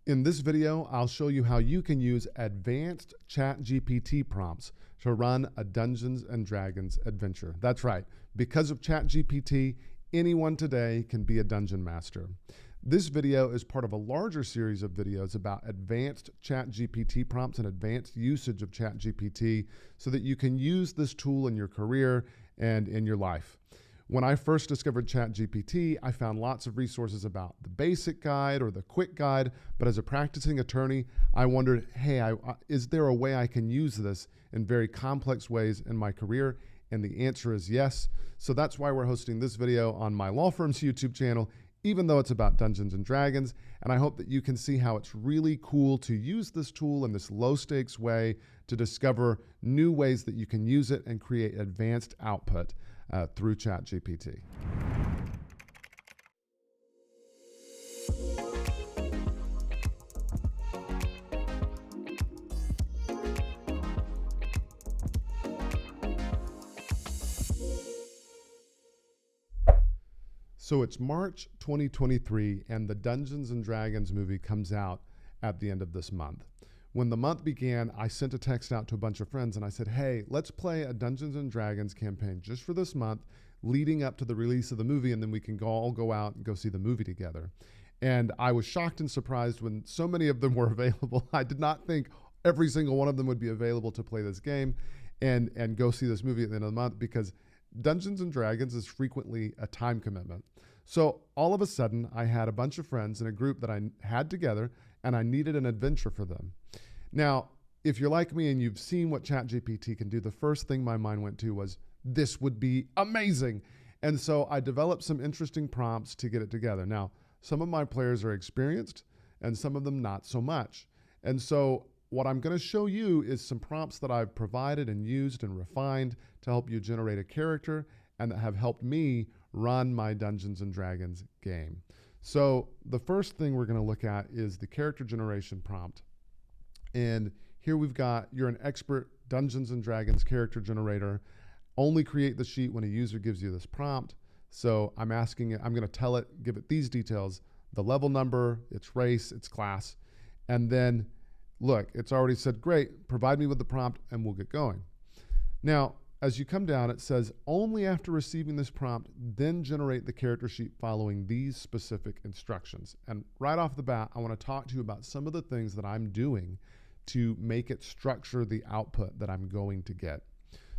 In this video, I'll show you how you can use advanced ChatGPT prompts to run a Dungeons and Dragons adventure. That's right. Because of ChatGPT, anyone today can be a dungeon master. This video is part of a larger series of videos about advanced ChatGPT prompts and advanced usage of ChatGPT so that you can use this tool in your career and in your life. When I first discovered ChatGPT, I found lots of resources about the basic guide or the quick guide, but as a practicing attorney, I wondered, hey, is there a way I can use this in very complex ways in my career? And the answer is yes. So that's why we're hosting this video on my law firm's YouTube channel, even though it's about Dungeons and Dragons. And I hope that you can see how it's really cool to use this tool in this low stakes way to discover new ways that you can use it and create advanced output through ChatGPT. So it's March 2023 and the Dungeons and Dragons movie comes out at the end of this month. When the month began, I sent a text out to a bunch of friends and I said, hey, let's play a Dungeons and Dragons campaign just for this month leading up to the release of the movie, and then we can all go out and go see the movie together. And I was shocked and surprised when so many of them were available. I did not think every single one of them would be available to play this game and go see this movie at the end of the month, because Dungeons and Dragons is frequently a time commitment. So all of a sudden, I had a bunch of friends in a group that I had together, and I needed an adventure for them. Now, if you're like me and you've seen what ChatGPT can do, the first thing my mind went to was, this would be amazing. And so I developed some interesting prompts to get it together. Now, some of my players are experienced and some of them not so much. And so what I'm going to show you is some prompts that I've provided and used and refined to help you generate a character and that have helped me run my Dungeons and Dragons game. So the first thing we're going to look at is the character generation prompt. And here we've got, you're an expert Dungeons and Dragons character generator. Only create the sheet when a user gives you this prompt. So I'm asking it, I'm going to tell it, give it these details, the level number, its race, its class. And then look, it's already said, great, provide me with the prompt and we'll get going. Now, as you come down, it says only after receiving this prompt, then generate the character sheet following these specific instructions. And right off the bat, I want to talk to you about some of the things that I'm doing to make it structure the output that I'm going to get.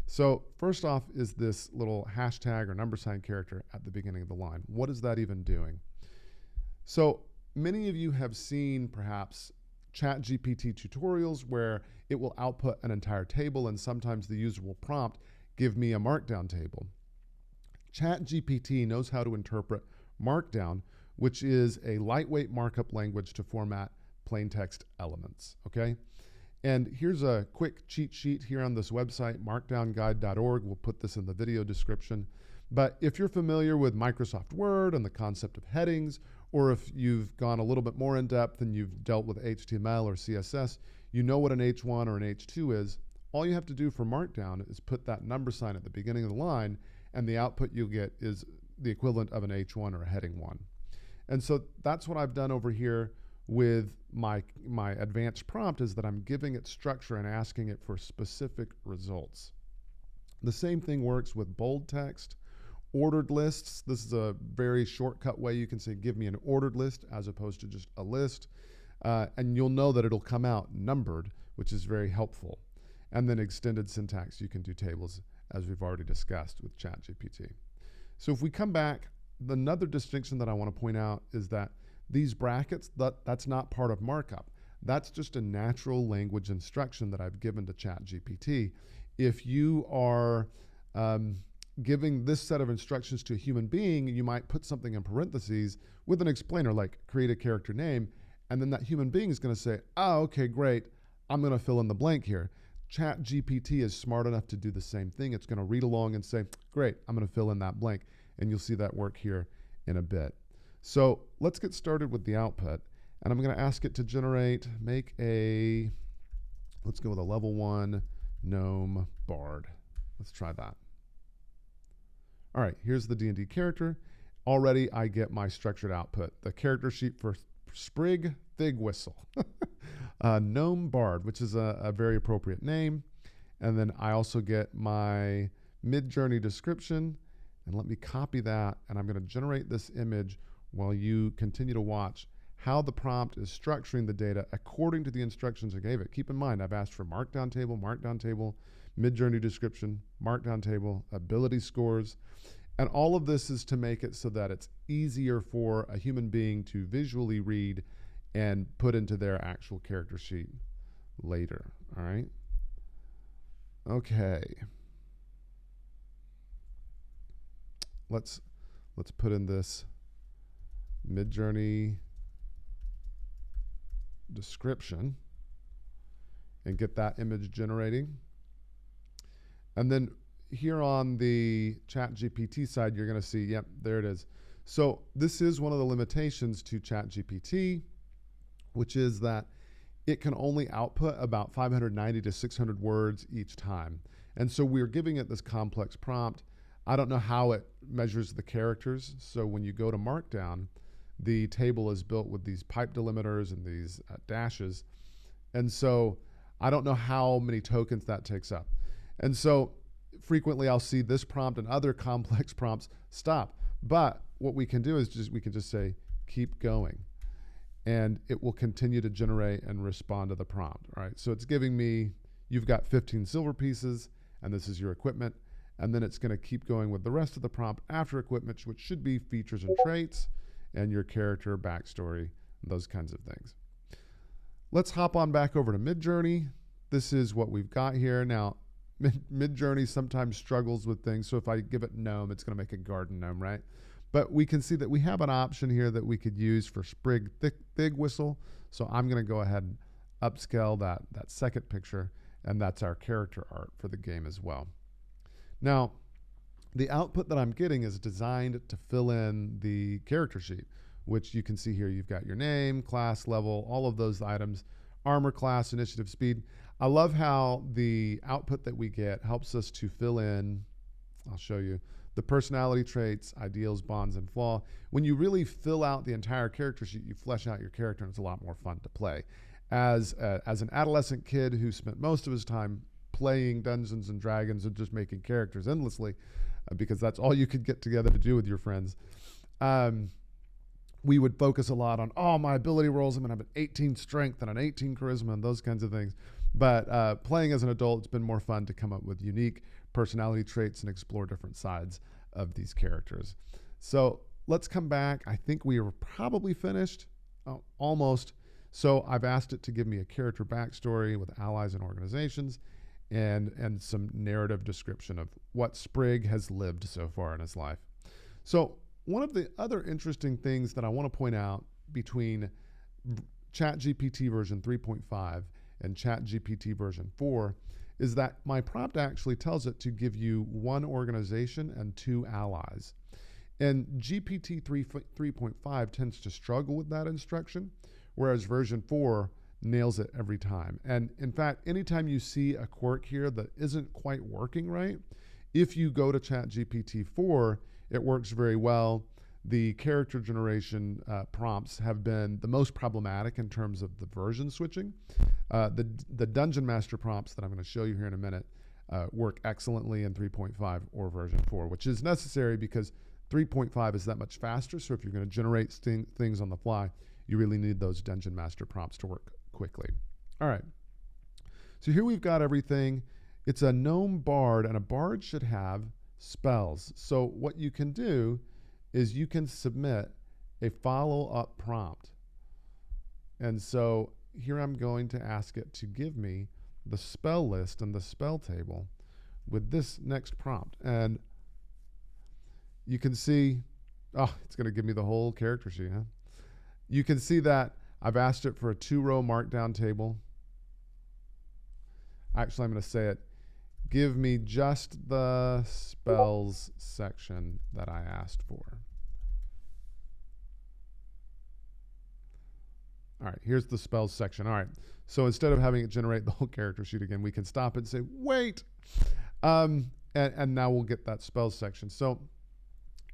So first off is this little hashtag or number sign character at the beginning of the line. What is that even doing? So many of you have seen perhaps ChatGPT tutorials where it will output an entire table, and sometimes the user will prompt, give me a Markdown table. ChatGPT knows how to interpret Markdown, which is a lightweight markup language to format plain text elements, okay? And here's a quick cheat sheet here on this website, markdownguide.org. We'll put this in the video description. But if you're familiar with Microsoft Word and the concept of headings, or if you've gone a little bit more in depth and you've dealt with HTML or CSS, you know what an H1 or an H2 is. All you have to do for Markdown is put that number sign at the beginning of the line, and the output you'll get is the equivalent of an H1 or a heading 1. And so that's what I've done over here with my advanced prompt, is that I'm giving it structure and asking it for specific results. The same thing works with bold text, ordered lists. This is a very shortcut way you can say, give me an ordered list as opposed to just a list. And you'll know that it'll come out numbered, which is very helpful. And then extended syntax, you can do tables, as we've already discussed with ChatGPT. So if we come back, another distinction that I want to point out is that these brackets, that's not part of markup. That's just a natural language instruction that I've given to ChatGPT. If you are giving this set of instructions to a human being, you might put something in parentheses with an explainer like create a character name, and then that human being is going to say, oh, okay, great, I'm going to fill in the blank here. ChatGPT is smart enough to do the same thing. It's going to read along and say, great, I'm going to fill in that blank, and you'll see that work here in a bit. So let's get started with the output, and I'm going to ask it to generate, let's go with a level 1 gnome bard. Let's try that. All right, here's the D&D character. Already I get my structured output. The character sheet for Sprig, Thig Whistle. Gnome Bard, which is a very appropriate name. And then I also get my Midjourney description. And let me copy that. And I'm going to generate this image while you continue to watch how the prompt is structuring the data according to the instructions I gave it. Keep in mind, I've asked for Markdown table, Midjourney description, Markdown table, ability scores. And all of this is to make it so that it's easier for a human being to visually read and put into their actual character sheet later. All right. Okay. Let's put in this Midjourney description and get that image generating. And then here on the ChatGPT side, you're going to see, yep, there it is. So this is one of the limitations to ChatGPT, which is that it can only output about 590 to 600 words each time. And so we're giving it this complex prompt. I don't know how it measures the characters. So when you go to Markdown, the table is built with these pipe delimiters and these dashes. And so I don't know how many tokens that takes up. And so frequently I'll see this prompt and other complex prompts stop. But what we can do is we can just say, keep going. And it will continue to generate and respond to the prompt. All right. So it's giving me, you've got 15 silver pieces, and this is your equipment. And then it's going to keep going with the rest of the prompt after equipment, which should be features and traits and your character backstory, those kinds of things. Let's hop on back over to Midjourney. This is what we've got here. Now, Midjourney sometimes struggles with things. So if I give it gnome, it's going to make a garden gnome, right? But we can see that we have an option here that we could use for Sprig Thig Whistle. So I'm going to go ahead and upscale that second picture, and that's our character art for the game as well. Now, the output that I'm getting is designed to fill in the character sheet, which you can see here. You've got your name, class level, all of those items, armor class, initiative, speed. I love how the output that we get helps us to fill in, I'll show you, the personality traits, ideals, bonds, and flaw. When you really fill out the entire character sheet, you flesh out your character, and it's a lot more fun to play. As an adolescent kid who spent most of his time playing Dungeons and Dragons and just making characters endlessly, because that's all you could get together to do with your friends, we would focus a lot on, oh, my ability rolls, I'm going to have an 18 strength and an 18 charisma and those kinds of things. But playing as an adult, it's been more fun to come up with unique personality traits and explore different sides of these characters. So let's come back. I think we are probably finished, almost. So I've asked it to give me a character backstory with allies and organizations and some narrative description of what Sprig has lived so far in his life. So one of the other interesting things that I want to point out between ChatGPT version 3.5 and ChatGPT version 4 is that my prompt actually tells it to give you one organization and 2 allies. And GPT 3.5 tends to struggle with that instruction, whereas version 4 nails it every time. And in fact, anytime you see a quirk here that isn't quite working right, if you go to ChatGPT 4, it works very well. The character generation prompts have been the most problematic in terms of the version switching. The Dungeon Master prompts that I'm going to show you here in a minute work excellently in 3.5 or version 4, which is necessary because 3.5 is that much faster. So if you're going to generate things on the fly, you really need those Dungeon Master prompts to work quickly. All right. So here we've got everything. It's a gnome bard, and a bard should have spells. So what you can do is you can submit a follow-up prompt. And so here I'm going to ask it to give me the spell list and the spell table with this next prompt. And you can see, oh, it's going to give me the whole character sheet, huh? You can see that I've asked it for a 2-row markdown table. Actually, I'm going to say it, give me just the spells section that I asked for. All right, here's the spells section. All right, so instead of having it generate the whole character sheet again, we can stop it and say, wait. And now we'll get that spells section. So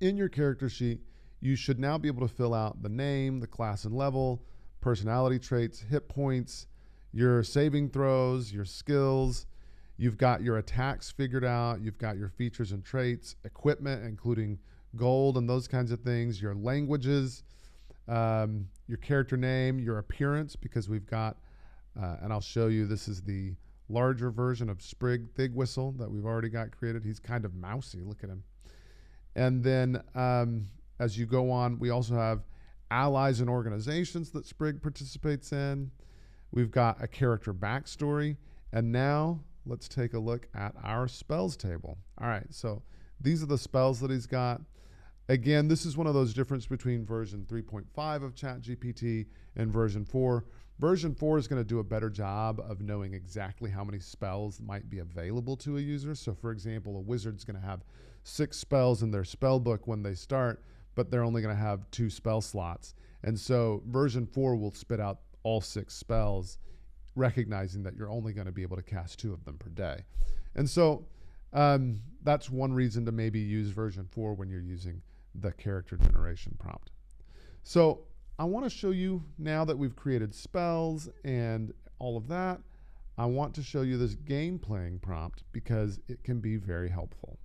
in your character sheet, you should now be able to fill out the name, the class and level, personality traits, hit points, your saving throws, your skills. You've got your attacks figured out. You've got your features and traits, equipment, including gold and those kinds of things, your languages, your character name, your appearance, because we've got, and I'll show you, this is the larger version of Sprig Thigwhistle that we've already got created. He's kind of mousy. Look at him. And then as you go on, we also have allies and organizations that Sprig participates in. We've got a character backstory. And now let's take a look at our spells table. All right, so these are the spells that he's got. Again, this is one of those differences between version 3.5 of ChatGPT and version 4. Version 4 is going to do a better job of knowing exactly how many spells might be available to a user. So for example, a wizard's going to have 6 spells in their spell book when they start, but they're only going to have 2 spell slots. And so version 4 will spit out all 6 spells, recognizing that you're only going to be able to cast 2 of them per day. And so that's one reason to maybe use version 4 when you're using the character generation prompt. So I want to show you, now that we've created spells and all of that, I want to show you this game playing prompt because it can be very helpful.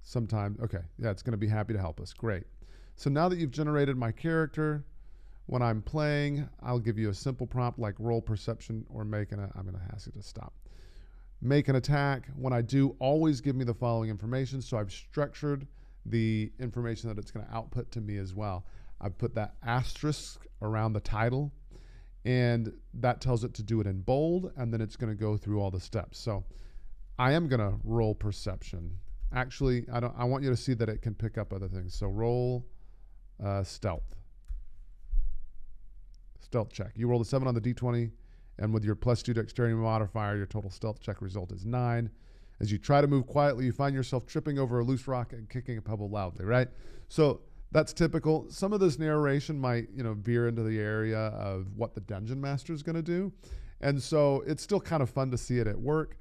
Sometimes, okay, yeah, it's going to be happy to help us. Great. So now that you've generated my character, when I'm playing, I'll give you a simple prompt like roll perception or I'm going to ask you to stop. Make an attack. When I do, always give me the following information. So I've structured the information that it's going to output to me as well. I've put that asterisk around the title, and that tells it to do it in bold, and then it's going to go through all the steps. So I am going to roll perception. Actually, I want you to see that it can pick up other things. So roll stealth. Stealth check. You rolled a 7 on the D20, and with your +2 dexterity modifier, your total stealth check result is 9. As you try to move quietly, you find yourself tripping over a loose rock and kicking a pebble loudly, right? So that's typical. Some of this narration might, veer into the area of what the dungeon master is going to do. And so it's still kind of fun to see it at work.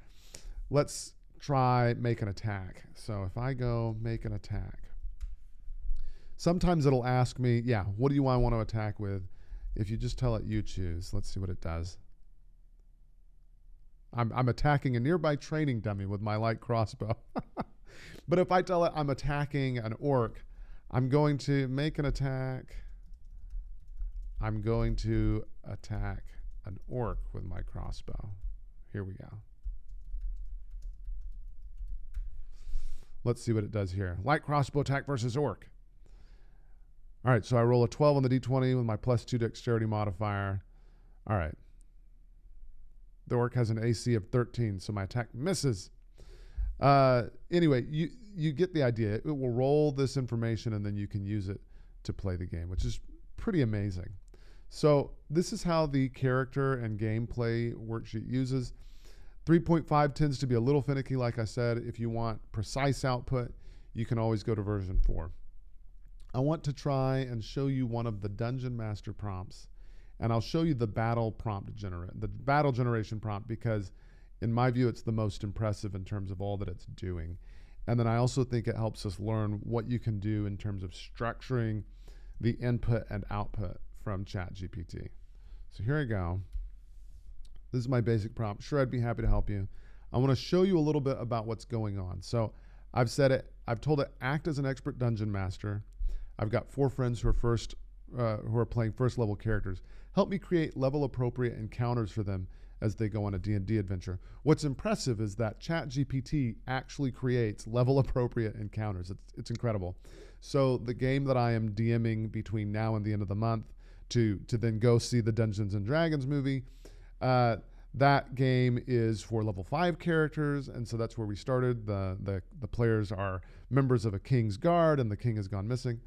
Let's try make an attack. So if I go make an attack, sometimes it'll ask me, what do you want to attack with? If you just tell it you choose, let's see what it does. I'm attacking a nearby training dummy with my light crossbow. But if I tell it I'm attacking an orc, I'm going to make an attack. I'm going to attack an orc with my crossbow. Here we go. Let's see what it does here. Light crossbow attack versus orc. All right, so I roll a 12 on the D20 with my +2 dexterity modifier. All right. The orc has an AC of 13, so my attack misses. Anyway, you get the idea. It will roll this information, and then you can use it to play the game, which is pretty amazing. So this is how the character and gameplay worksheet uses. 3.5 tends to be a little finicky, like I said. If you want precise output, you can always go to version 4. I want to try and show you one of the Dungeon Master prompts, and I'll show you the battle generation prompt, because in my view, it's the most impressive in terms of all that it's doing. And then I also think it helps us learn what you can do in terms of structuring the input and output from ChatGPT. So here I go. This is my basic prompt. Sure, I'd be happy to help you. I want to show you a little bit about what's going on. So I've told it, act as an expert dungeon master. I've got 4 friends who are playing first level characters. Help me create level appropriate encounters for them as they go on a D&D adventure. What's impressive is that ChatGPT actually creates level appropriate encounters. It's incredible. So the game that I am DMing between now and the end of the month to then go see the Dungeons and Dragons movie, that game is for level 5 characters, and so that's where we started. The players are members of a king's guard, and the king has gone missing.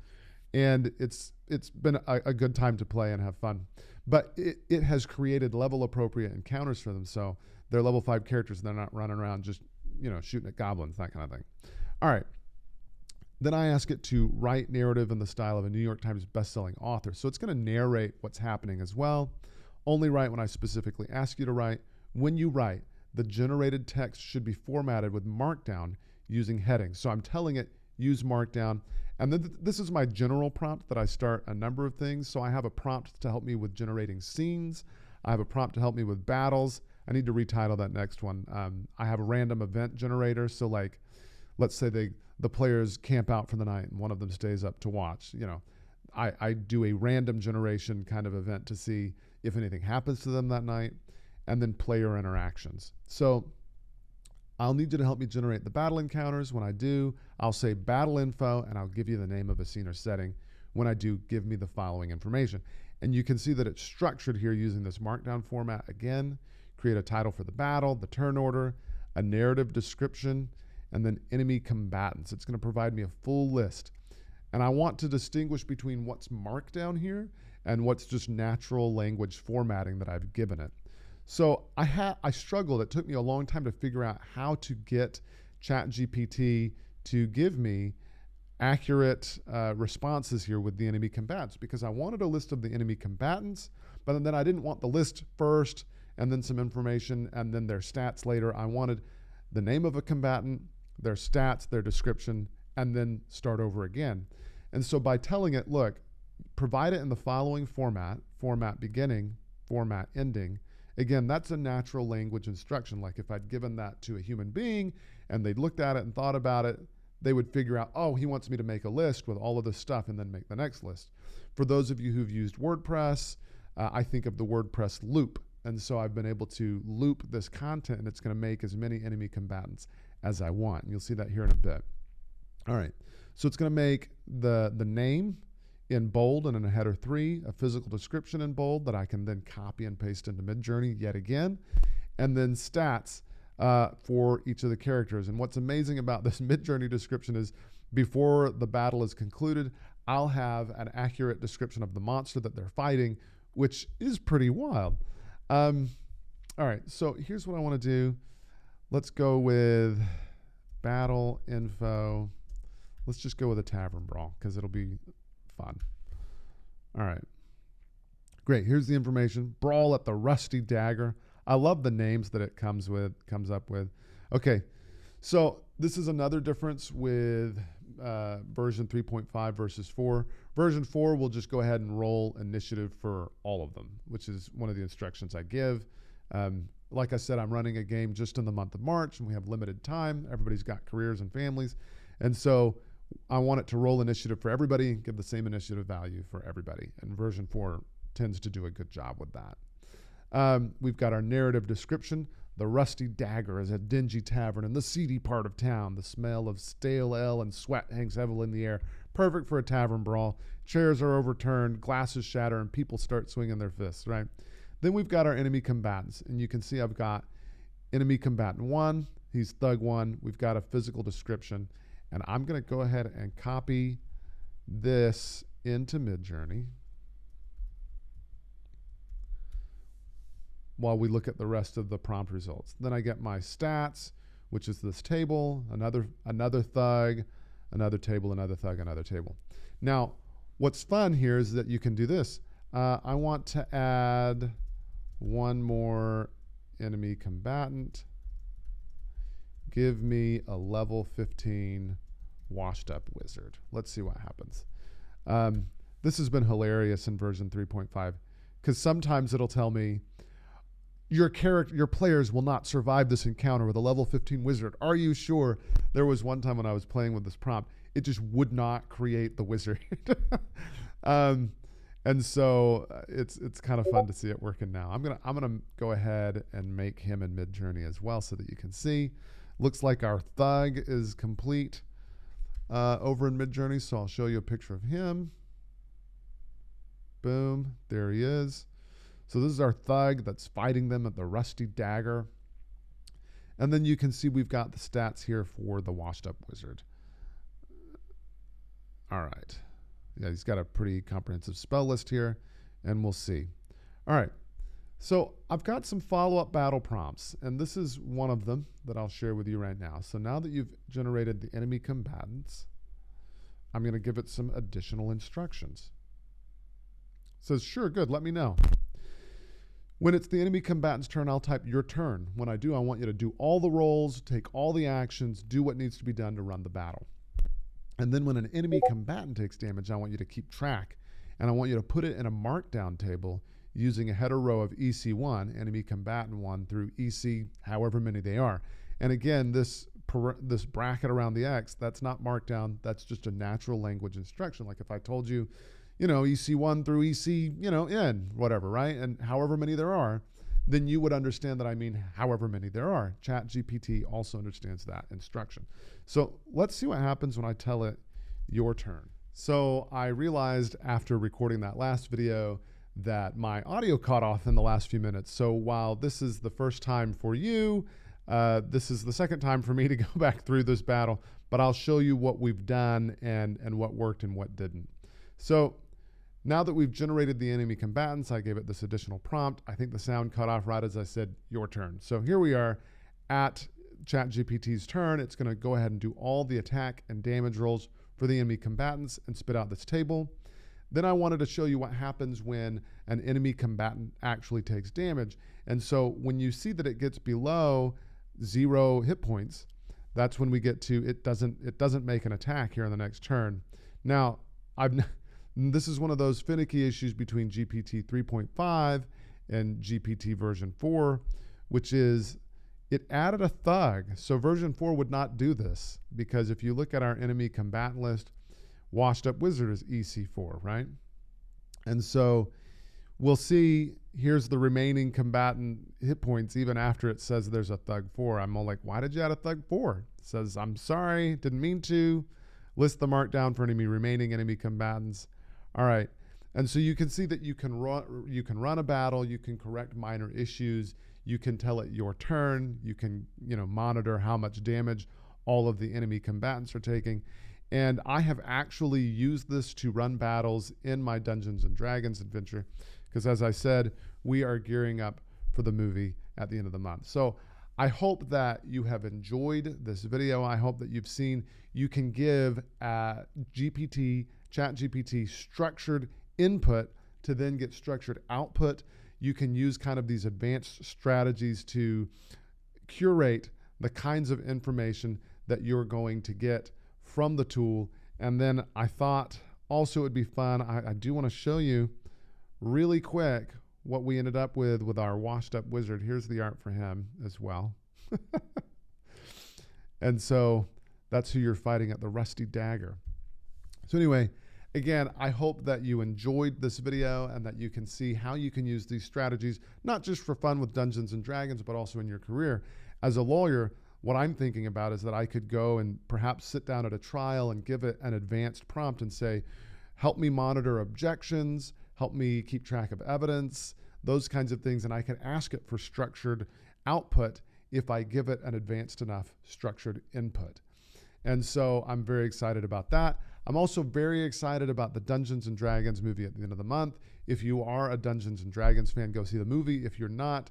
And it's been a good time to play and have fun. But it has created level appropriate encounters for them. So they're level 5 characters, and they're not running around just, shooting at goblins, that kind of thing. All right. Then I ask it to write narrative in the style of a New York Times bestselling author. So it's going to narrate what's happening as well. Only write when I specifically ask you to write. When you write, the generated text should be formatted with Markdown using headings. So I'm telling it, use Markdown. And then this is my general prompt that I start a number of things. So I have a prompt to help me with generating scenes. I have a prompt to help me with battles. I need to retitle that next one. I have a random event generator. So like, let's say the players camp out for the night and one of them stays up to watch. You know, I do a random generation kind of event to see if anything happens to them that night, and then player interactions. So I'll need you to help me generate the battle encounters. When I do, I'll say battle info, and I'll give you the name of a scene or setting. When I do, give me the following information. And you can see that it's structured here using this Markdown format again. Create a title for the battle, the turn order, a narrative description, and then enemy combatants. It's going to provide me a full list. And I want to distinguish between what's Markdown here and what's just natural language formatting that I've given it. So I struggled. It took me a long time to figure out how to get ChatGPT to give me accurate responses here with the enemy combatants, because I wanted a list of the enemy combatants, but then I didn't want the list first and then some information and then their stats later. I wanted the name of a combatant, their stats, their description, and then start over again. And so by telling it, look, provide it in the following format beginning, format ending. Again, that's a natural language instruction. Like if I'd given that to a human being and they'd looked at it and thought about it, they would figure out, oh, he wants me to make a list with all of this stuff and then make the next list. For those of you who've used WordPress, I think of the WordPress loop. And so I've been able to loop this content, and it's going to make as many enemy combatants as I want. And you'll see that here in a bit. All right. So it's going to make the name in bold and in a header 3, a physical description in bold that I can then copy and paste into Midjourney yet again, and then stats for each of the characters. And what's amazing about this Midjourney description is before the battle is concluded, I'll have an accurate description of the monster that they're fighting, which is pretty wild. All right, so here's what I want to do. Let's go with battle info. Let's just go with a tavern brawl because it'll be fun. All right. Great. Here's the information. Brawl at the Rusty Dagger. I love the names that it comes up with. Okay. So this is another difference with version 3.5 versus 4. Version 4 will just go ahead and roll initiative for all of them, which is one of the instructions I give. Like I said, I'm running a game just in the month of March, and we have limited time. Everybody's got careers and families. And so I want it to roll initiative for everybody and give the same initiative value for everybody. And version 4 tends to do a good job with that. We've got our narrative description. The Rusty Dagger is a dingy tavern in the seedy part of town. The smell of stale ale and sweat hangs heavily in the air. Perfect for a tavern brawl. Chairs are overturned, glasses shatter, and people start swinging their fists, right? Then we've got our enemy combatants. And you can see I've got enemy combatant 1. He's thug 1. We've got a physical description. And I'm going to go ahead and copy this into Midjourney while we look at the rest of the prompt results. Then I get my stats, which is this table, another thug, another table, another thug, another table. Now, what's fun here is that you can do this. I want to add one more enemy combatant. Give me a level 15 washed up wizard. Let's see what happens. This has been hilarious in version 3.5 because sometimes it'll tell me your players will not survive this encounter with a level 15 wizard. Are you sure? There was one time when I was playing with this prompt, it just would not create the wizard. And so it's kind of fun to see it working now. I'm gonna go ahead and make him in Midjourney as well so that you can see. Looks like our thug is complete over in Midjourney, so I'll show you a picture of him. Boom, there he is. So this is our thug that's fighting them at the Rusty Dagger. And then you can see we've got the stats here for the washed up wizard. All right. Yeah, he's got a pretty comprehensive spell list here, and we'll see. All right. So I've got some follow-up battle prompts, and this is one of them that I'll share with you right now. So now that you've generated the enemy combatants, I'm going to give it some additional instructions. It says, sure, good, let me know. When it's the enemy combatant's turn, I'll type your turn. When I do, I want you to do all the rolls, take all the actions, do what needs to be done to run the battle. And then when an enemy combatant takes damage, I want you to keep track. And I want you to put it in a markdown table using a header row of EC1, enemy combatant 1, through EC, however many they are. And again, this bracket around the X, that's not markdown. That's just a natural language instruction. Like if I told you, EC1 through EC, N, whatever, right? And however many there are, then you would understand that I mean however many there are. ChatGPT also understands that instruction. So let's see what happens when I tell it your turn. So I realized after recording that last video that my audio caught off in the last few minutes. So while this is the first time for you, this is the second time for me to go back through this battle, but I'll show you what we've done and what worked and what didn't. So now that we've generated the enemy combatants, I gave it this additional prompt. I think the sound cut off right as I said, your turn. So here we are at ChatGPT's turn. It's going to go ahead and do all the attack and damage rolls for the enemy combatants and spit out this table. Then I wanted to show you what happens when an enemy combatant actually takes damage. And so when you see that it gets below 0 hit points, that's when we get to it doesn't make an attack here on the next turn. Now, this is one of those finicky issues between GPT 3.5 and GPT version 4, which is it added a thug. So version 4 would not do this because if you look at our enemy combatant list, washed up wizard is EC4, right? And so we'll see here's the remaining combatant hit points even after it says there's a thug 4. I'm all like, why did you add a thug 4? It says, I'm sorry, didn't mean to. List the markdown for remaining enemy combatants. All right, and so you can see that you can run a battle, you can correct minor issues, you can tell it your turn, you can monitor how much damage all of the enemy combatants are taking. And I have actually used this to run battles in my Dungeons and Dragons adventure because as I said, we are gearing up for the movie at the end of the month. So I hope that you have enjoyed this video. I hope that you've seen you can give ChatGPT structured input to then get structured output. You can use kind of these advanced strategies to curate the kinds of information that you're going to get from the tool. And then I thought also it would be fun. I do want to show you really quick what we ended up with our washed up wizard. Here's the art for him as well. And so that's who you're fighting at, the rusty dagger. So anyway, again, I hope that you enjoyed this video and that you can see how you can use these strategies, not just for fun with Dungeons and Dragons, but also in your career. As a lawyer, what I'm thinking about is that I could go and perhaps sit down at a trial and give it an advanced prompt and say, help me monitor objections, help me keep track of evidence, those kinds of things. And I can ask it for structured output if I give it an advanced enough structured input. And so I'm very excited about that. I'm also very excited about the Dungeons and Dragons movie at the end of the month. If you are a Dungeons and Dragons fan, go see the movie. If you're not,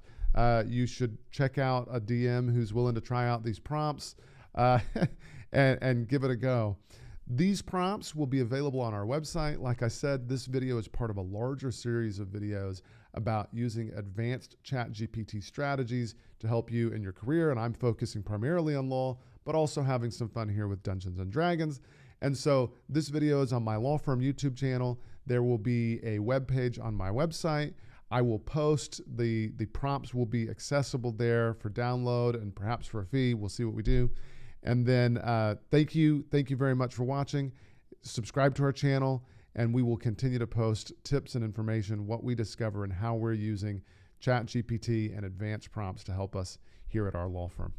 you should check out a DM who's willing to try out these prompts and give it a go. These prompts will be available on our website. Like I said, this video is part of a larger series of videos about using advanced ChatGPT strategies to help you in your career. And I'm focusing primarily on law, but also having some fun here with Dungeons and Dragons. And so this video is on my law firm YouTube channel. There will be a web page on my website. I will post the prompts will be accessible there for download and perhaps for a fee. We'll see what we do. And then thank you very much for watching. Subscribe to our channel, and we will continue to post tips and information, what we discover and how we're using ChatGPT and advanced prompts to help us here at our law firm.